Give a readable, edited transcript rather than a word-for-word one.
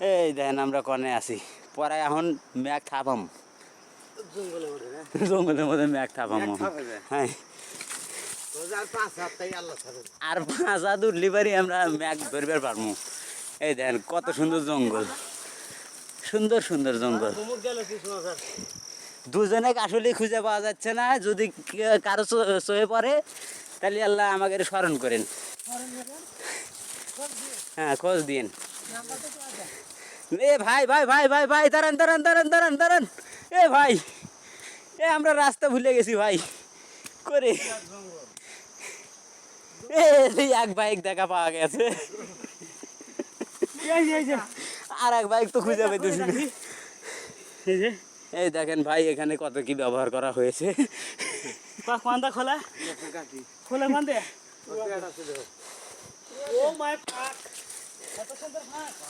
এই দেখেন আমরা কনে আছি, পরে এখন ম্যাগ থাপাম, জঙ্গলের মধ্যে ম্যাগ থাপাম। হ্যাঁ, আর 5 হাত উঠলি পারি আমরা ম্যাগ ধরবার পারবো। এই দেখেন কত সুন্দর জঙ্গল, সুন্দর সুন্দর জঙ্গল। দুজনে আসলে খুঁজে পাওয়া যাচ্ছে না, যদি কারো চোখে পড়ে তাহলে আল্লাহ আমাকে স্মরণ করেন। হ্যাঁ, খোঁজ দিন। এ ভাই ভাই ভাই ভাই ভাই, দাঁড়ান দাঁড়ান দাঁড়ান দাঁড়ান দাঁড়ান। এ ভাই, এ আমরা রাস্তা ভুলে গেছি ভাই করে। এক বাইক দেখা পাওয়া গেছে, আর এক বাইক তো খুঁজে পেতেছি না। এই দেখেন ভাই, এখানে কত কি ব্যবহার করা হয়েছে। খোলা খোলা ও মাই